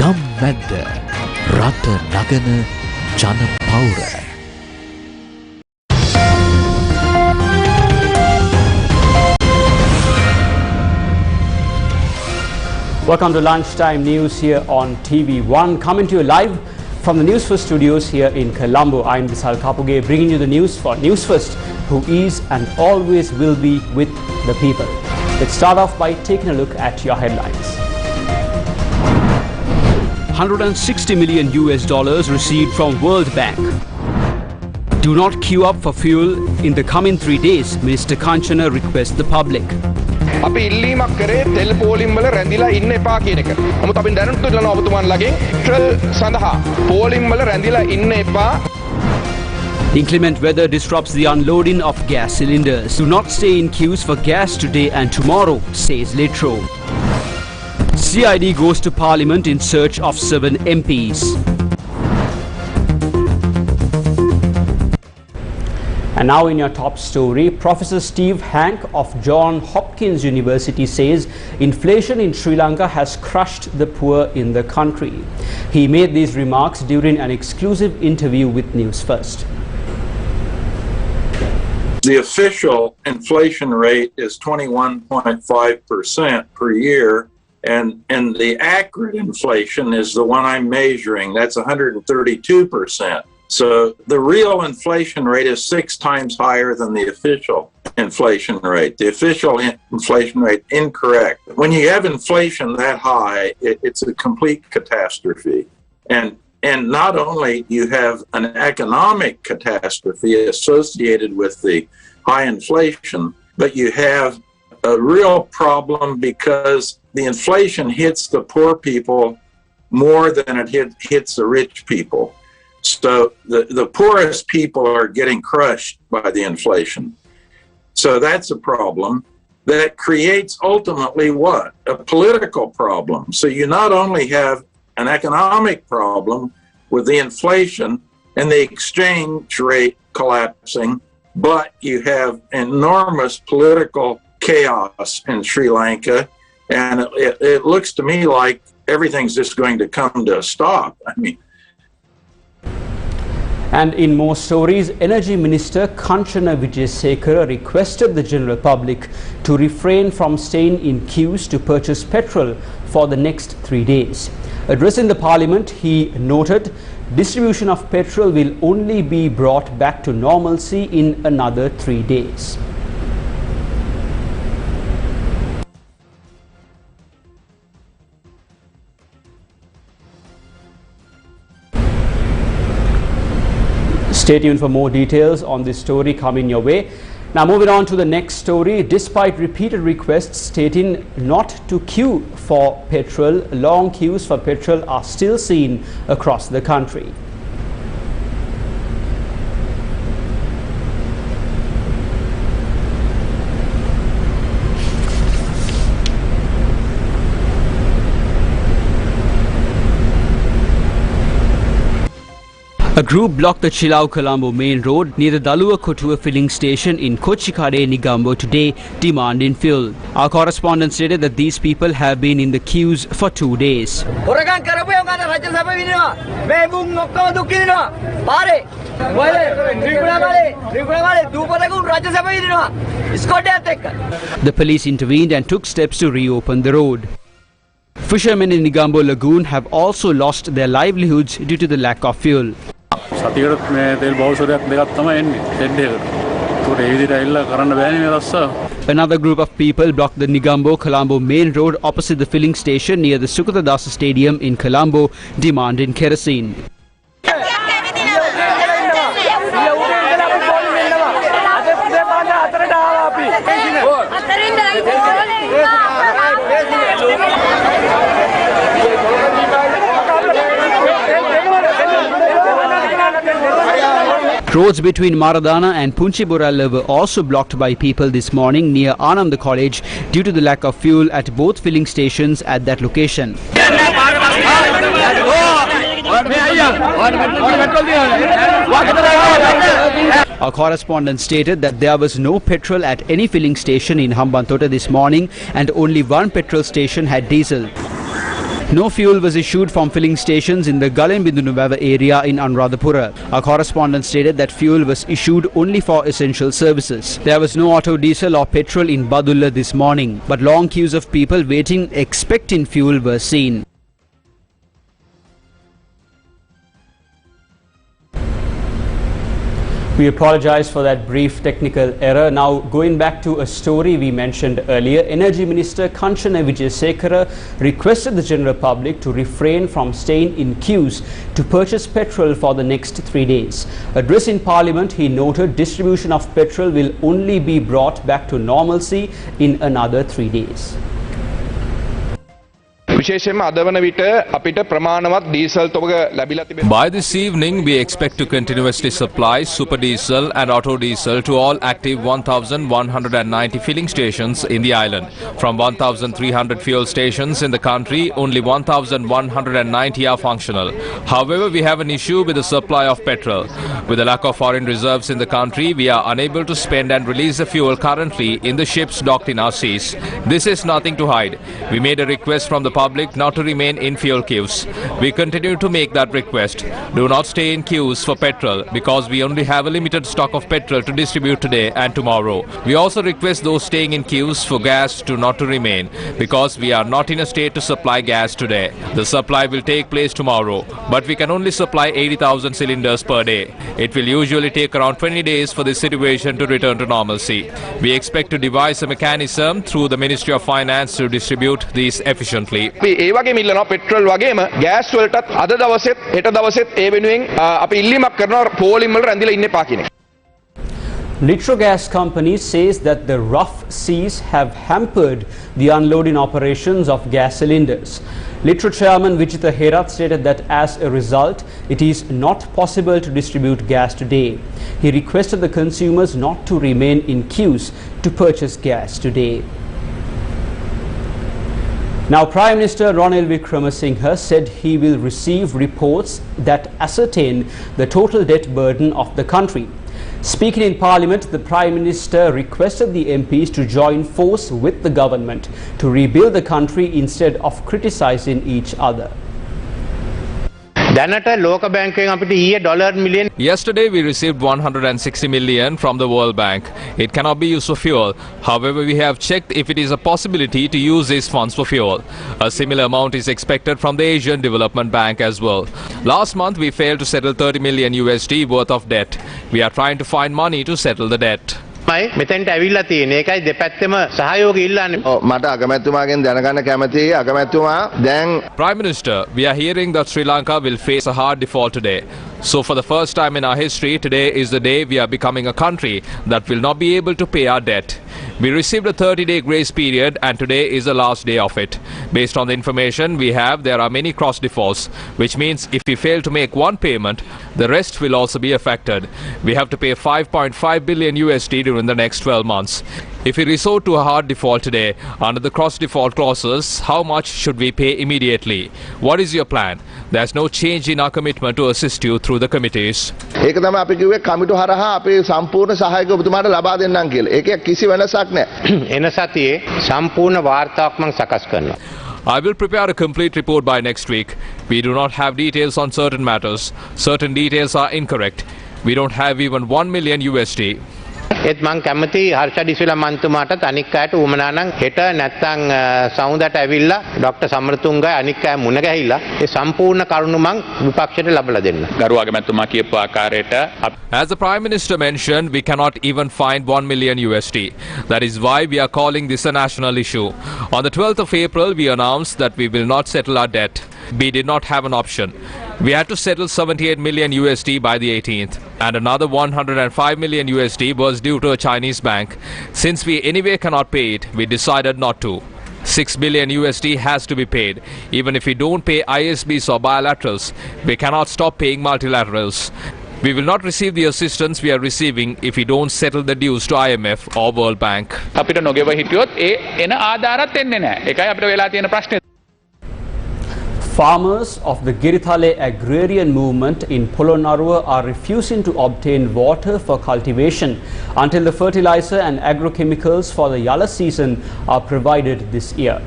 ගම් මැද්ද රට නගන ජන පෞර. Welcome to Lunchtime News here on TV1. Coming to you live from the Newsfirst studios here in Colombo. I'm Vishal Kapuge, bringing you the news for Newsfirst, who is and always will be with the people. Let's start off by taking a look at your headlines. $160 million received from World Bank. Do not queue up for fuel in the coming 3 days, Minister Kanchana requests the public. අපි ඉල්ලීමක් කරේ තෙල් පෝලිම් වල රැඳිලා ඉන්න එපා කියන එක. නමුත් අපි දැනුත් ඉල්ලනවා ඔබතුමන්ලගෙන් පෙට්‍රල් සඳහා පෝලිම් වල රැඳිලා ඉන්න එපා. Inclement weather disrupts the unloading of gas cylinders. Do not stay in queues for gas today and tomorrow, says Litro. CID goes to Parliament in search of 7 MPs. And now in your top story, Professor Steve Hank of Johns Hopkins University says inflation in Sri Lanka has crushed the poor in the country. He made these remarks during an exclusive interview with Newsfirst. The official inflation rate is 21.5% per year, and the accurate inflation is the one I'm measuring. That's 132%. So the real inflation rate is 6 times higher than the official inflation rate. The official inflation rate incorrect. When you have inflation that high, it's a complete catastrophe. And not only you have an economic catastrophe associated with the high inflation, but you have a real problem because the inflation hits the poor people more than it hits the rich people. So the poorest people are getting crushed by the inflation. So that's a problem that creates ultimately what? A political problem. So you not only have an economic problem with the inflation and the exchange rate collapsing, but you have enormous political chaos in Sri Lanka. And it looks to me like everything's just going to come to a stop. I mean, and in more stories, Energy Minister Kanchana Vijayasekar requested the general public to refrain from staying in queues to purchase petrol for the next 3 days. Addressing the Parliament, he noted distribution of petrol will only be brought back to normalcy in another 3 days. Stay tuned for more details on this story coming your way. Now moving on to the next story. Despite repeated requests stating not to queue for petrol, long queues for petrol are still seen across the country. A group blocked the Chilau-Colombo main road near the Dalua Kotua filling station in Kochikade, Negombo today, demanding fuel. Our correspondent stated that these people have been in the queues for 2 days. The police intervened and took steps to reopen the road. Fishermen in Negombo Lagoon have also lost their livelihoods due to the lack of fuel. Another group of people blocked the Negombo-Colombo main road opposite the filling station near the Sukatadasa Stadium in Colombo, demanding kerosene. Roads between Maradana and Punchiboralla were also blocked by people this morning near Ananda College due to the lack of fuel at both filling stations at that location. Our correspondent stated that there was no petrol at any filling station in Hambantota this morning and only one petrol station had diesel. No fuel was issued from filling stations in the Galembindunuvava area in Anuradhapura. Our correspondent stated that fuel was issued only for essential services. There was no auto diesel or petrol in Badulla this morning, but long queues of people waiting expecting fuel were seen. We apologize for that brief technical error. Now, going back to a story we mentioned earlier, Energy Minister Kanchana Vijayasekar requested the general public to refrain from staying in queues to purchase petrol for the next 3 days. Addressing Parliament, he noted distribution of petrol will only be brought back to normalcy in another 3 days. By this evening, we expect to continuously supply super diesel and auto diesel to all active 1,190 filling stations in the island. From 1,300 fuel stations in the country, only 1,190 are functional. However, we have an issue with the supply of petrol. With the lack of foreign reserves in the country, we are unable to spend and release the fuel currently in the ships docked in our seas. This is nothing to hide. We made a request from the public not to remain in fuel queues. We continue to make that request. Do not stay in queues for petrol because we only have a limited stock of petrol to distribute today and tomorrow. We also request those staying in queues for gas to not to remain because we are not in a state to supply gas today. The supply will take place tomorrow, but we can only supply 80,000 cylinders per day. It will usually take around 20 days for this situation to return to normalcy. We expect to devise a mechanism through the Ministry of Finance to distribute these efficiently. ඒ වගේම ඉල්ලනවා petrol වගේම gas වලටත් අද දවසෙත් හෙට දවසෙත් ඒ වෙනුවෙන් අපි ඉල්ලීමක් කරනවා පෝලිම් වල රැඳිලා ඉන්න එපා කියන එක. Litro Gas Company says that the rough seas have hampered the unloading operations of gas cylinders. Litro Chairman Vijita Herath stated that as a result, it is not possible to distribute gas today. He requested the consumers not to remain in queues to purchase gas today. Now, Prime Minister Ranil Wickremesinghe said he will receive reports that ascertain the total debt burden of the country. Speaking in Parliament, the Prime Minister requested the MPs to join force with the government to rebuild the country instead of criticizing each other. Yesterday we received 160 million from the World Bank. It cannot be used for fuel. However, we have checked if it is a possibility to use these funds for fuel. A similar amount is expected from the Asian Development Bank as well. Last month we failed to settle 30 million USD worth of debt. We are trying to find money to settle the debt. මෙතෙන්ට ඇවිල්ලා තියෙන ඒකයි දෙපැත්තෙම සහයෝගය ඉල්ලන්නේ. මට අගමැතිතුමාගෙන් දැනගන්න කැමතියි අගමැතිතුමා දැන් Prime Minister, we are hearing that Sri Lanka will face a hard default today. So for the first time in our history, today is the day we are becoming a country that will not be able to pay our debt. We received a 30-day grace period and today is the last day of it. Based on the information we have, there are many cross defaults, which means if we fail to make one payment, the rest will also be affected. We have to pay 5.5 billion USD during the next 12 months. If we resort to a hard default today, under the cross default clauses, how much should we pay immediately? What is your plan? There's no change in our commitment to assist you through the committees. ඒක තමයි අපි කිව්වේ කමිටු හරහා අපි සම්පූර්ණ සහායක ඔබතුමාට ලබා දෙන්නම් කියලා. ඒකේ කිසි වෙනසක් නැහැ. එන සතියේ සම්පූර්ණ වාර්තාවක් මම සකස් කරනවා. I will prepare a complete report by next week. We do not have details on certain matters. Certain details are incorrect. We don't have even 1 million USD. ඒත් මම කැමති හර්ෂ ඩිසිලා මන්තුමාටත් අනික් අයට උමනා නම් හෙට නැත්තම් සමුදට ඇවිල්ලා ડોક્ટર සමරතුංගයි අනික් අය මුණ ගැහිලා ඒ සම්පූර්ණ කරුණු මම විපක්ෂයට ලබලා දෙන්න. ගරු අගමැතිතුමා කියපු ආකාරයට As the Prime Minister mentioned, we cannot even find 1 million USD. That is why we are calling this a national issue. On the 12th of April, we announced that we will not settle our debt. We did not have an option. We had to settle 78 million USD by the 18th, and another 105 million USD was due to a Chinese bank. Since we anyway cannot pay it, we decided not to. 6 billion USD has to be paid. Even if we don't pay ISBs or bilaterals, we cannot stop paying multilaterals. We will not receive the assistance we are receiving if we don't settle the dues to IMF or World Bank. අපිට නොගෙව හිටියොත් ඒ එන ආධාරත් එන්නේ නැහැ. ඒකයි අපිට වෙලා තියෙන ප්‍රශ්නේ. Farmers of the Girithale agrarian movement in Polonnaruwa are refusing to obtain water for cultivation until the fertilizer and agrochemicals for the Yala season are provided this year.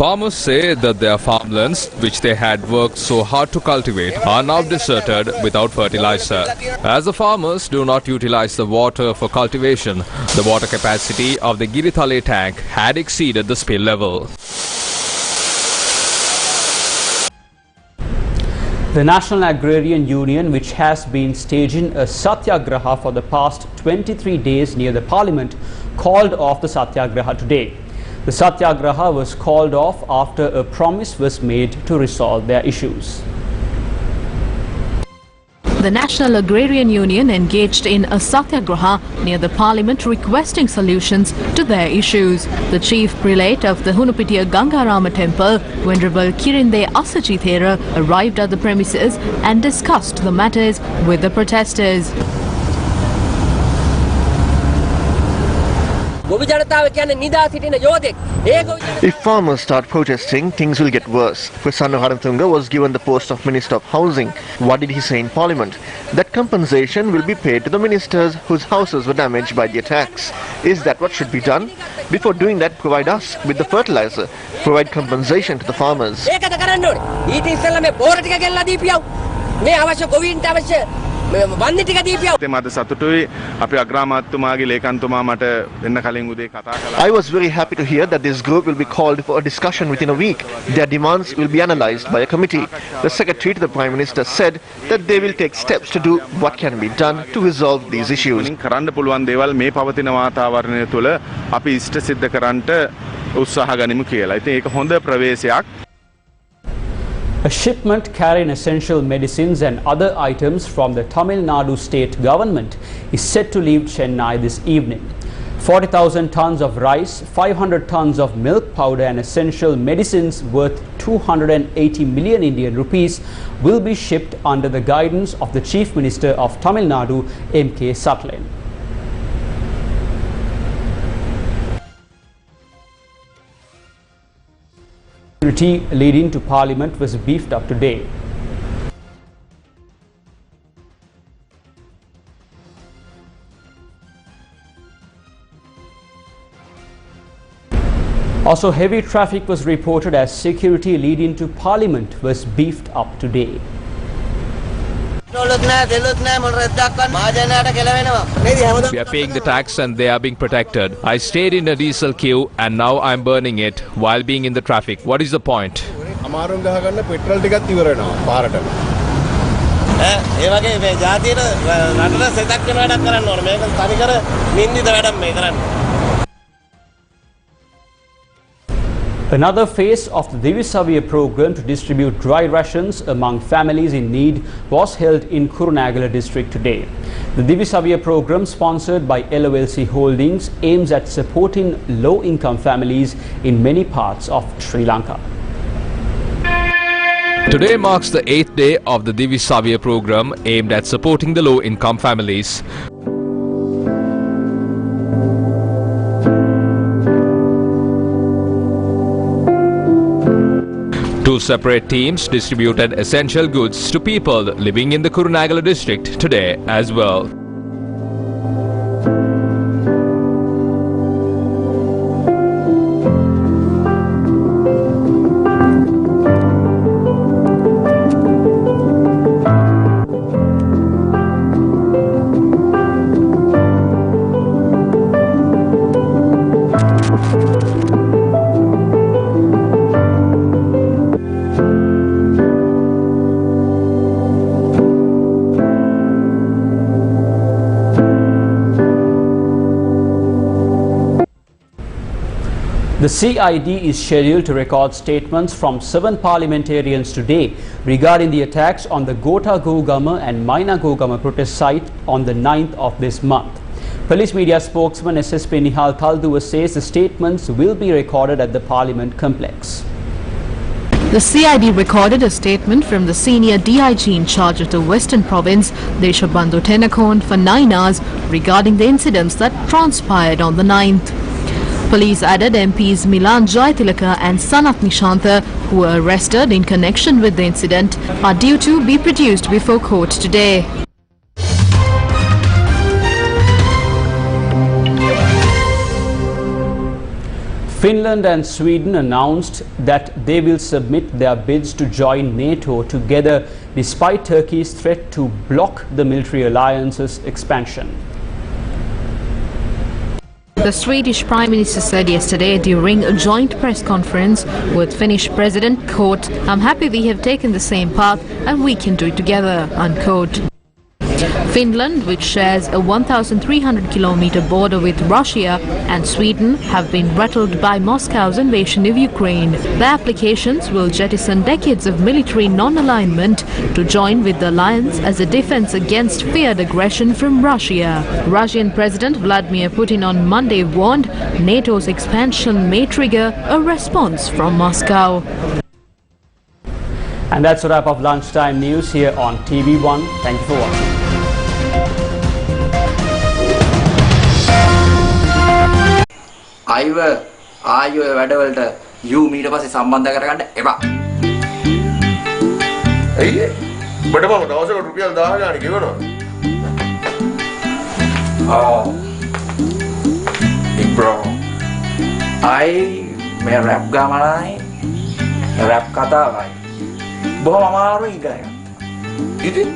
Farmers say that their farmlands, which they had worked so hard to cultivate, are now deserted without fertilizer. As the farmers do not utilize the water for cultivation, the water capacity of the Girithale tank had exceeded the spill level. The National Agrarian Union, which has been staging a satyagraha for the past 23 days near the Parliament, called off the satyagraha today. The satyagraha was called off after a promise was made to resolve their issues. The National Agrarian Union engaged in a satyagraha near the Parliament requesting solutions to their issues. The chief prelate of the Hunupitiya Gangarama temple, Venerable Kirinde Asajithera, arrived at the premises and discussed the matters with the protesters. If farmers start protesting, things will get worse. Prasanna Haratunga was given the post of Minister of Housing. What did he say in Parliament? That compensation will be paid to the ministers whose houses were damaged by the attacks. Is that what should be done? Before doing that, provide us with the fertilizer. Provide compensation to the farmers. I was very happy to hear that this group will be called for a discussion within a week. Their demands will be analysed by a committee. The Secretary to the Prime Minister said that they will take steps to do what can be done to resolve these issues. A shipment carrying essential medicines and other items from the Tamil Nadu state government is set to leave Chennai this evening. 40,000 tons of rice, 500 tons of milk powder and essential medicines worth 280 million Indian rupees will be shipped under the guidance of the Chief Minister of Tamil Nadu, M.K. Satyagraha. Security leading to Parliament was beefed up today. Also, heavy traffic was reported as security leading to Parliament was beefed up today. We are paying the tax and they are being protected. I stayed in a diesel queue and now I am burning it while being in the traffic. What is the point? Another phase of the Divisavya program to distribute dry rations among families in need was held in Kurunegala district today. The Divisavya program, sponsored by LOLC Holdings, aims at supporting low-income families in many parts of Sri Lanka. Today marks the 8th day of the Divisavya program aimed at supporting the low-income families. Two separate teams distributed essential goods to people living in the Kurunegala district today as well. The CID is scheduled to record statements from 7 parliamentarians today regarding the attacks on the Gota Gogama and Maina Gogama protest site on the 9th of this month. Police media spokesman SSP Nihal Thalduwa says the statements will be recorded at the Parliament complex. The CID recorded a statement from the senior DIG in charge of the Western Province, Deshabandhu Tenakon, for 9 hours regarding the incidents that transpired on the 9th. Police added MPs Milan Jayatilaka and Sanath Nishantha, who were arrested in connection with the incident, are due to be produced before court today. Finland and Sweden announced that they will submit their bids to join NATO together despite Turkey's threat to block the military alliance's expansion. The Swedish Prime Minister said yesterday during a joint press conference with Finnish President, quote, "I'm happy we have taken the same path and we can do it together," unquote. Finland, which shares a 1,300-kilometer border with Russia, and Sweden have been rattled by Moscow's invasion of Ukraine. The applications will jettison decades of military non-alignment to join with the alliance as a defense against feared aggression from Russia. Russian President Vladimir Putin on Monday warned NATO's expansion may trigger a response from Moscow. And that's a wrap of Lunchtime News here on TV1. Thank you for watching. ආයෝ වැඩවලට you මීට පස්සේ සම්බන්ධ කරගන්න එපා. ඇයි? බඩ මම දවසකට රුපියල් 1000 ගානේ ගෙවනවා. Big bro. මේ රැප් ගාමනයි. රැප් කතාවයි. බොහොම අමාරුයි ඉගෙන ගන්න. ඉතින්?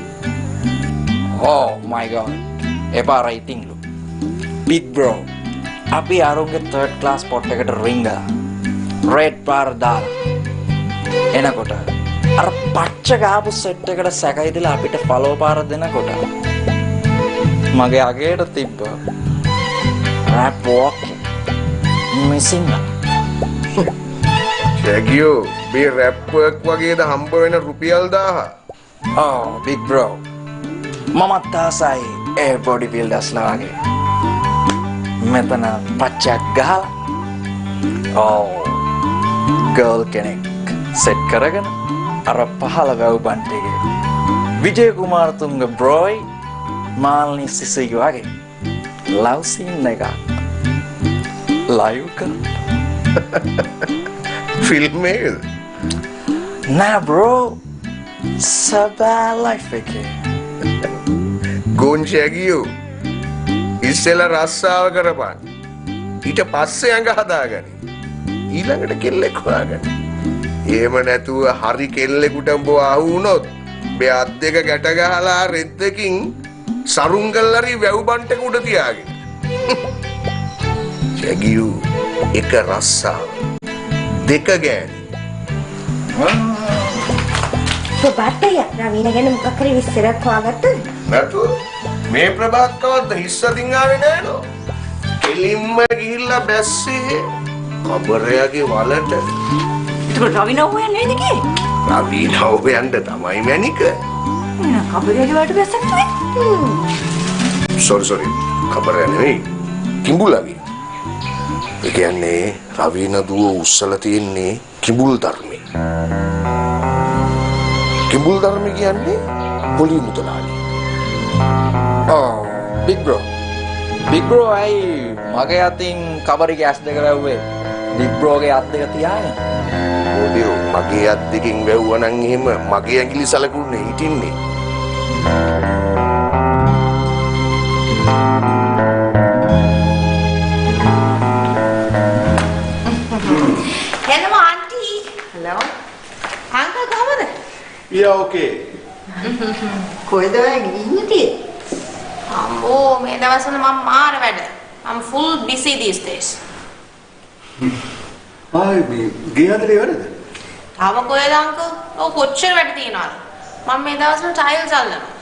Oh my god. එපා රයිටින් ලු. Big bro. අපි ආරෝග්‍ය third class spot එකට රින්ගා red bar දාලා එනකොට අර පච්ච ගාපු සෙට් එකට සැකයිදලා අපිට follow පාර දෙනකොට මගේ අගේට තිබ්බ rap walk missing Shagio මේ rap work වගේද හම්බ වෙන රුපියල් 1000 oh big bro මමත් ආසයි ඒ body builders ලා වගේ මෙතන පච්චක් ගහලා ගර්ල් කෙනෙක් සෙට් කරගෙන අර පහළ වැව් බන්ට් එකේ විජය කුමාරතුංග බ්‍රෝයි මාල්නි සිසයි වගේ ලව් සීන් එක ලයිව් කරන ෆිල්ම් එකද නෑ බ්‍රෝ සබා ලයිෆ් එකේ ගොන්ෂැගියෝ ඉස්සෙල්ලා රස්සාව කරපන් ඊට පස්සේ ඇඟ හදාගනි ඊළඟට කෙල්ලෙක් හොයාගන්න එහෙම නැතුව හරි කෙල්ලෙකුට උඹ ආහු වුණොත් මේ අත් දෙක ගැට ගහලා රෙද්දකින් සරුංගල් හරි වැව් බන්ට් එක උඩ තියාගෙන ෂැගියෝ එක රස්සාව දෙක ගෑනි ඔබට නවීන ගැන මොකක් හරි විස්තරයක් හොයාගත්තද නැතුව මේ ප්‍රභාකරවත් හිස්සතින් ආවේ නෑ නෝ කෙලින්ම ගිහිල්ලා බැස්සේ කබරයාගේ වලට ඒක රවින හොයන්නේ නේද කි රවින හොයන්න තමයි මැනික කබරයාගේ වලට බැස්සක් නේ sorry කබරයා නෙවෙයි කිඹුලාගේ ඒ කියන්නේ රවින දුව උස්සලා තියෙන්නේ කිඹුල් ධර්මේ කියන්නේ පොලි මුදලාලි oh big bro අයි මගේ අතින් කබරිගේ ඇස් දෙක වැව්වේ big bro ගේ අත් දෙක තියාගෙන ඔලියෝ මගේ අත් දෙකෙන් වැව්වා නම් එහෙම මගේ ඇඟිලි සලකුන්නේ හිටින්නේ hello auntie hello uncle කොහමද yeah okay කොහෙද ඉන්නේ අම්බෝ මේ දවස්වල මම මාර වැඩ. I'm full busy these days. ආයි මේ ගේ හදලේ වැඩද? තාම කොහෙද අංකල්? ඔව් කොච්චර වැඩ තියෙනවද? මම මේ දවස්වල ටයිල්ස් අල්ලනවා.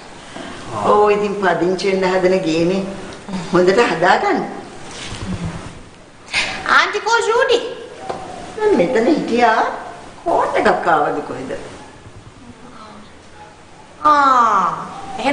ඔව් ඉතින් පදිංචි වෙන්න හදන ගේනේ. හොඳට හදාගන්න. ආන්ටි කෝ ජූඩි? මම මෙතන හිටියා. කෝට් එකක් ආවද කොහෙද?